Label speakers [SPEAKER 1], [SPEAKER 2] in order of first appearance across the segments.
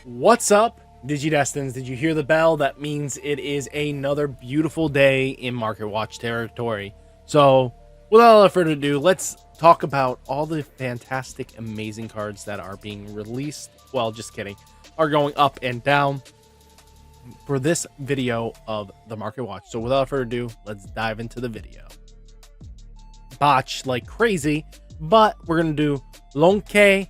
[SPEAKER 1] What's up, Digidestins? Did you hear the bell? That means it is another beautiful day in Market Watch territory. So, without further ado, let's talk about all the fantastic, amazing cards that are being released. Well, just kidding. Are going up and down for this video of the Market Watch. So, without further ado, let's dive into the video. Botch like crazy, but we're going to do Lonche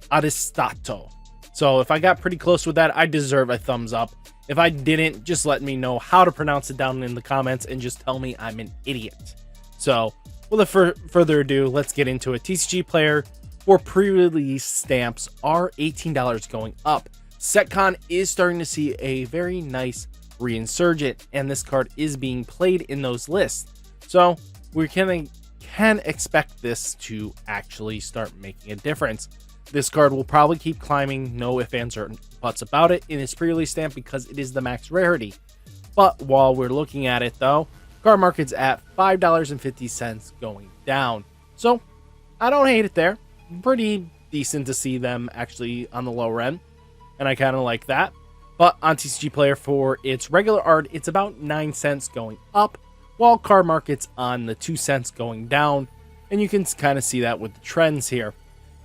[SPEAKER 1] Adestato. So if I got pretty close with that, I deserve a thumbs up. If I didn't, just let me know how to pronounce it down in the comments and just tell me I'm an idiot. So without further ado, let's get into it. TCG player for pre-release stamps are $18 going up. Setcon is starting to see a very nice reinsurgent, and this card is being played in those lists. So we can expect this to actually start making a difference. This card will probably keep climbing, no ifs, ands, or buts about it, in its pre-release stamp because it is the max rarity. But while we're looking at it though, card market's at $5.50 going down. So I don't hate it there. Pretty decent to see them actually on the lower end, and I kind of like that. But on TCG Player for its regular art, it's about 9 cents going up, while card market's on the 2 cents going down. And you can kind of see that with the trends here.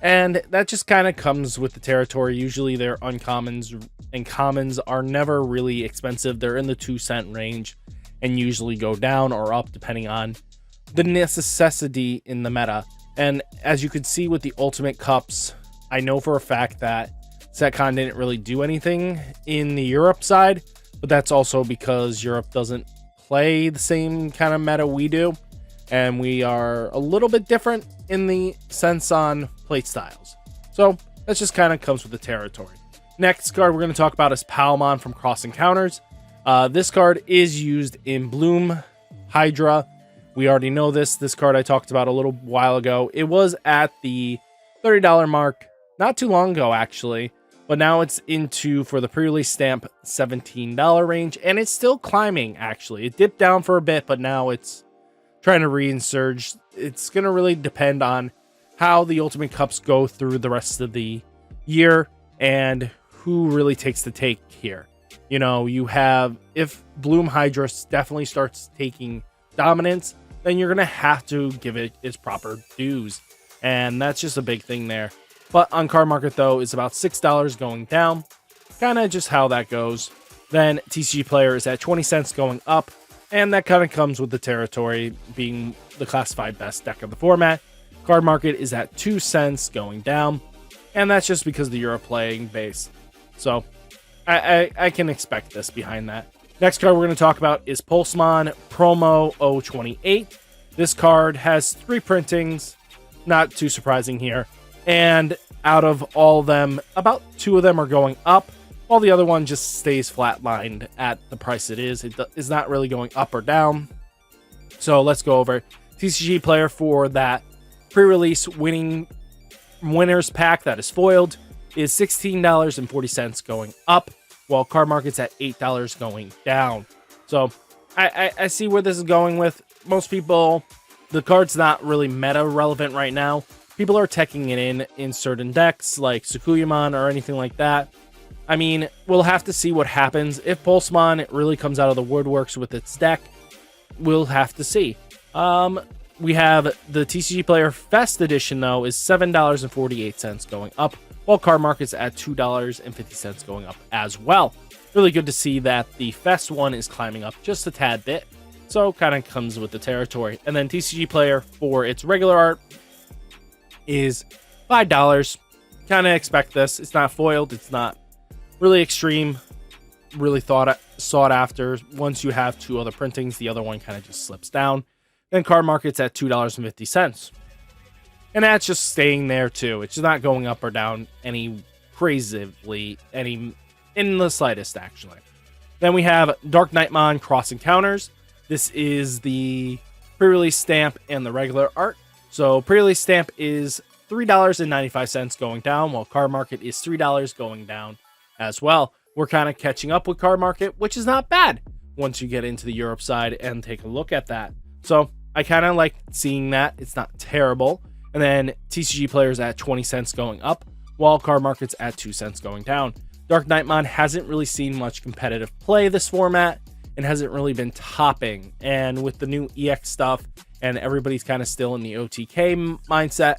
[SPEAKER 1] And that just kind of comes with the territory. Usually their uncommons and commons are never really expensive. They're in the 2 cent range and usually go down or up depending on the necessity in the meta. And as you could see with the Ultimate Cups, I know for a fact that Setcon didn't really do anything in the Europe side, but that's also because Europe doesn't play the same kind of meta we do. And we are a little bit different in the sense on plate styles. So that just kind of comes with the territory. Next card we're going to talk about is Palmon from Cross Encounters. This card is used in Bloom Hydra. We already know this. This card I talked about a little while ago. It was at the $30 mark not too long ago, actually. But now it's into, for the pre-release stamp, $17 range. And it's still climbing, actually. It dipped down for a bit, but now it's trying to reinsurge. It's going to really depend on how the Ultimate Cups go through the rest of the year and who really takes the take here. You know, you have, if Bloom Hydra definitely starts taking dominance, then you're going to have to give it its proper dues. And that's just a big thing there. But on card market, though, is about $6 going down. Kind of just how that goes. Then TCG Player is at 20 cents going up. And that kind of comes with the territory being the classified best deck of the format. Card market is at 2 cents going down. And that's just because of the Euro playing base. So I can expect this behind that. Next card we're going to talk about is Pulsemon Promo 028. This card has 3 printings. Not too surprising here. And out of all of them, about 2 of them are going up, while the other one just stays flatlined at the price it is. It is not really going up or down. So let's go over TCG Player for that pre-release winners pack that is foiled is $16.40 going up, while card market's at $8 going down. So I see where this is going with. Most people, the card's not really meta relevant right now. People are teching it in certain decks like Sukuyamon or anything like that. I mean, we'll have to see what happens. If Pulsemon really comes out of the woodworks with its deck, we'll have to see. We have the TCG Player Fest Edition, though, is $7.48 going up, while card market's at $2.50 going up as well. Really good to see that the Fest one is climbing up just a tad bit. So kind of comes with the territory. And then TCG Player for its regular art is $5. Kind of expect this. It's not foiled. It's not really extreme, really sought after. Once you have 2 other printings, the other one kind of just slips down. Then card market's at $2.50. And that's just staying there too. It's just not going up or down any crazily, in the slightest actually. Then we have DarkKnightmon Cross Encounters. This is the pre-release stamp and the regular art. So pre-release stamp is $3.95 going down, while card market is $3 going down as well. We're kind of catching up with card market, which is not bad once you get into the Europe side and take a look at that. So I kind of like seeing that. It's not terrible. And then TCG Players at 20 cents going up, while card market's at 2 cents going down. DarkKnightmon hasn't really seen much competitive play this format and hasn't really been topping. And with the new EX stuff and everybody's kind of still in the OTK mindset,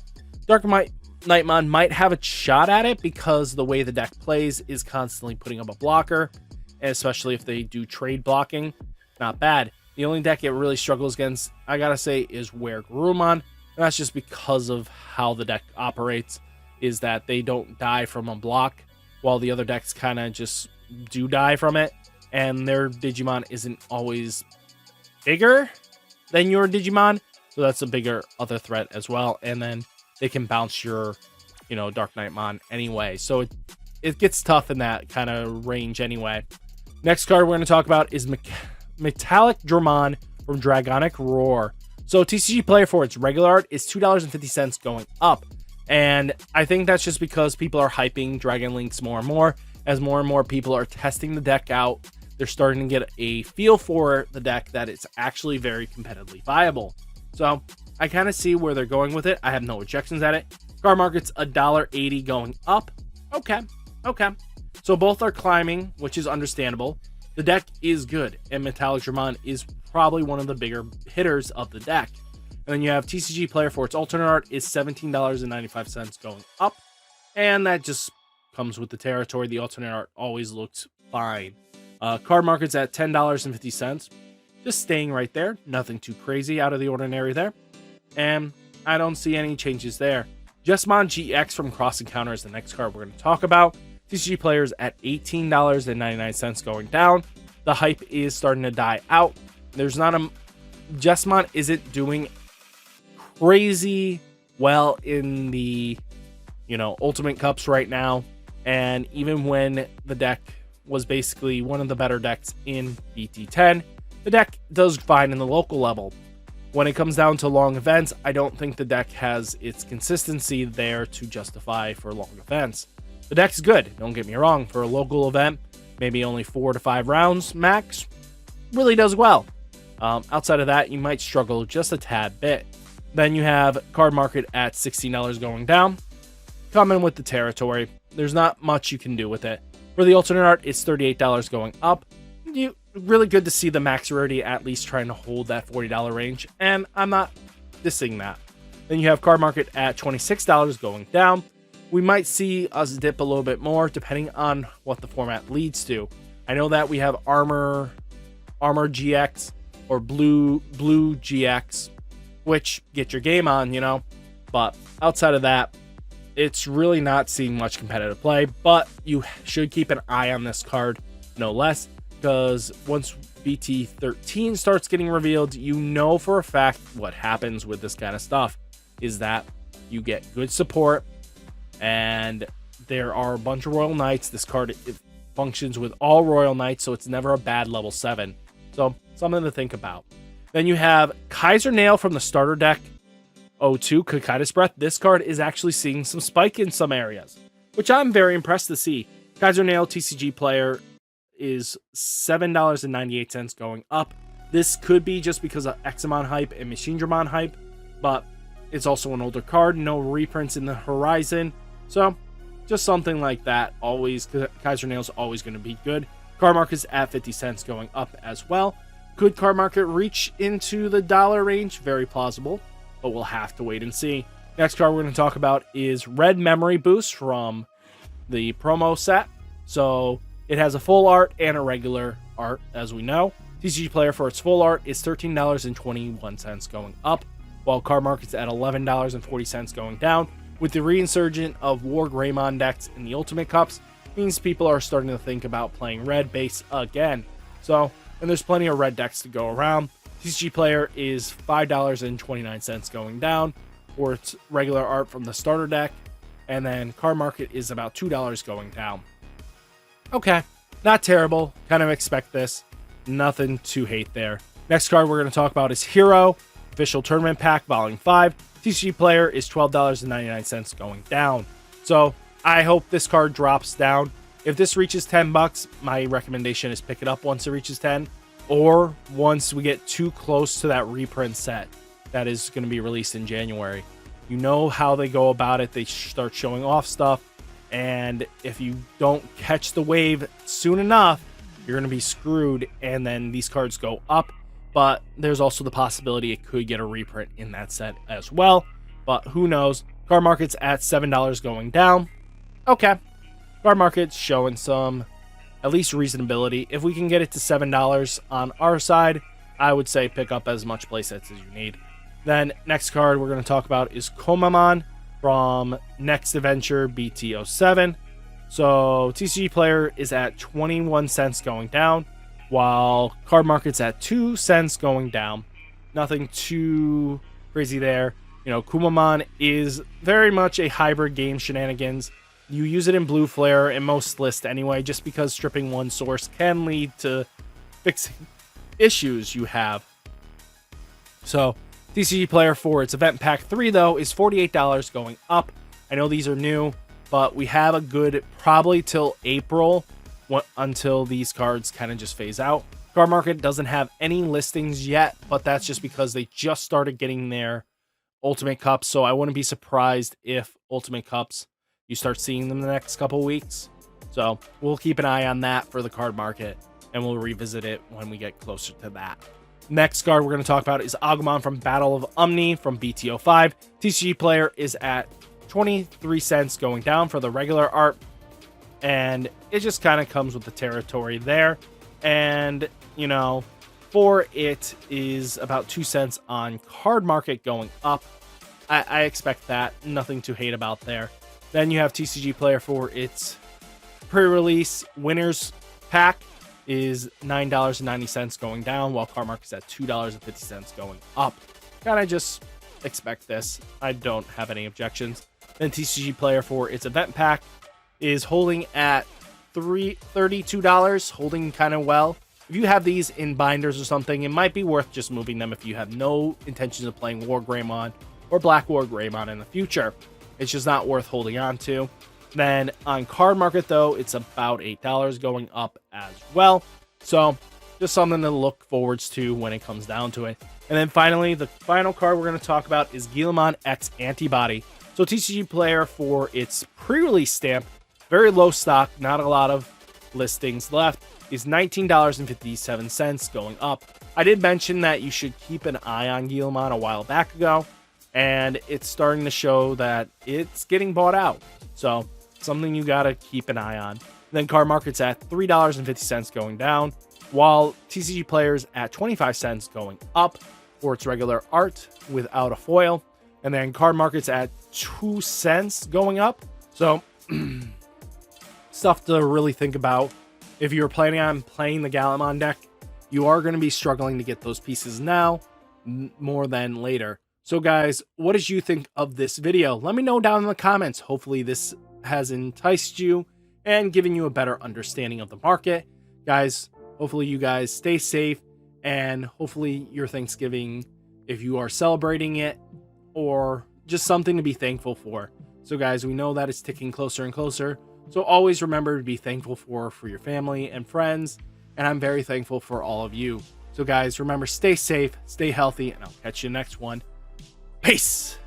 [SPEAKER 1] DarkKnightmon might have a shot at it because the way the deck plays is constantly putting up a blocker, and especially if they do trade blocking. Not bad. The only deck it really struggles against, I gotta say, is Garurumon, and that's just because of how the deck operates, is that they don't die from a block, while the other decks kind of just do die from it, and their Digimon isn't always bigger than your Digimon, so that's a bigger other threat as well, and then they can bounce your, DarkKnightmon anyway, so it gets tough in that kind of range anyway. Next card we're going to talk about is MetalGarurumon from Dragonic Roar. So TCG player for its regular art is $2.50 going up. And I think that's just because people are hyping Dragon Links more and more. As more and more people are testing the deck out, they're starting to get a feel for the deck that it's actually very competitively viable. So I kind of see where they're going with it. I have no objections at it. Card Market's $1.80 going up. Okay. So both are climbing, which is understandable. The deck is good, and MetalGarurumon is probably one of the bigger hitters of the deck. And then you have TCG player for its alternate art is $17.95 going up, and that just comes with the territory. The alternate art always looks fine. Card Market's at $10.50, just staying right there. Nothing too crazy out of the ordinary there, and I don't see any changes there. Justimon GX from Cross Encounter is the next card we're going to talk about. TCG players at $18.99 going down. The hype is starting to die out. Justimon isn't doing crazy well in the, Ultimate Cups right now. And even when the deck was basically one of the better decks in BT10, the deck does fine in the local level. When it comes down to long events, I don't think the deck has its consistency there to justify for long events. The deck's good, don't get me wrong. For a local event, maybe only 4 to 5 rounds max, really does well. Outside of that, you might struggle just a tad bit. Then you have Card Market at $16 going down. Coming with the territory, there's not much you can do with it. For the alternate art, it's $38 going up. Really good to see the max rarity at least trying to hold that $40 range, and I'm not dissing that. Then you have Card Market at $26 going down. We might see us dip a little bit more depending on what the format leads to. I know that we have Armor GX or Blue GX, which get your game on, but outside of that, it's really not seeing much competitive play. But you should keep an eye on this card, no less, because once BT13 starts getting revealed, for a fact what happens with this kind of stuff is that you get good support. And there are a bunch of Royal Knights. This card functions with all Royal Knights, so it's never a bad level 7. So, something to think about. Then you have Kaiser Nail from the starter deck. 02, Cocytus Breath. This card is actually seeing some spike in some areas, which I'm very impressed to see. Kaiser Nail TCG player is $7.98 going up. This could be just because of Agumon hype and MetalGarurumon hype, but it's also an older card. No reprints in the horizon. So, just something like that. Always, Kaiser Nail's always going to be good. Card Market's at 50 cents going up as well. Could Card Market reach into the dollar range? Very plausible, but we'll have to wait and see. Next card we're going to talk about is Red Memory Boost from the promo set. So, it has a full art and a regular art, as we know. TCG player for its full art is $13.21 going up, while Card Market's at $11.40 going down. With the reinsurgent of War Greymon decks in the Ultimate Cups, means people are starting to think about playing red base again. So, and there's plenty of red decks to go around. TCG player is $5.29 going down for its regular art from the starter deck, and then Card Market is about $2 going down. Okay, not terrible. Kind of expect this. Nothing to hate there. Next card we're going to talk about is Hero Official Tournament Pack Volume 5. TCG player is $12.99 going down. So I hope this card drops down. If this reaches $10, my recommendation is pick it up once it reaches 10, or once we get too close to that reprint set that is going to be released in January. You know how they go about it. They start showing off stuff, And if you don't catch the wave soon enough, you're going to be screwed, and then these cards go up. But there's also the possibility it could get a reprint in that set as well. But who knows? Card Market's at $7 going down. Okay. Card Market's showing some, at least, reasonability. If we can get it to $7 on our side, I would say pick up as much playsets as you need. Then, next card we're going to talk about is Kumamon from Next Adventure BT07. So, TCG Player is at 21 cents going down, while Card Market's at 2 cents going down. Nothing too crazy there. You know, Kumamon is very much a hybrid game shenanigans. You use it in Blue Flare in most lists anyway, just because stripping one source can lead to fixing issues you have. So, TCG Player for its Event Pack 3, though, is $48 going up. I know these are new, but we have a good probably till April until these cards kind of just phase out. Card Market doesn't have any listings yet, but that's just because they just started getting their Ultimate Cups, so I wouldn't be surprised if Ultimate Cups, you start seeing them the next couple weeks. So we'll keep an eye on that for the Card Market, and we'll revisit it when we get closer to that. Next card we're going to talk about is Agumon from Battle of Omni from BT05. TCG Player is at 23 cents going down for the regular art, and it just kind of comes with the territory there. And, you know, for it is about 2 cents on Card Market going up. I expect that. Nothing to hate about there. Then you have TCG Player for its pre-release winners pack is $9.90 going down, while Card Market's at $2.50 going up. Kinda just expect this. I don't have any objections. Then TCG Player for its event pack is holding at $32, holding kind of well. If you have these in binders or something, it might be worth just moving them if you have no intentions of playing War Greymon or Black War Greymon in the future. It's just not worth holding on to. Then on Card Market, though, it's about $8 going up as well. So just something to look forwards to when it comes down to it. And then finally, the final card we're going to talk about is Gallantmon X Antibody. So TCG Player for its pre-release stamp, very low stock, not a lot of listings left, is $19.57 going up. I did mention that you should keep an eye on Gallantmon a while back ago, and it's starting to show that it's getting bought out. So something you got to keep an eye on. Then Card Market's at $3.50 going down, while TCG Player's at 25 cents going up for its regular art without a foil. And then Card Market's at 2 cents going up. So stuff to really think about. If you're planning on playing the Gallantmon deck, you are going to be struggling to get those pieces now more than later. So guys, what did you think of this video? Let me know down in the comments. Hopefully this has enticed you and given you a better understanding of the market. Guys, hopefully you guys stay safe, and hopefully your Thanksgiving, if you are celebrating it, or just something to be thankful for. So guys, we know that it's ticking closer and closer. So always remember to be thankful for your family and friends. And I'm very thankful for all of you. So guys, remember, stay safe, stay healthy, and I'll catch you next one. Peace.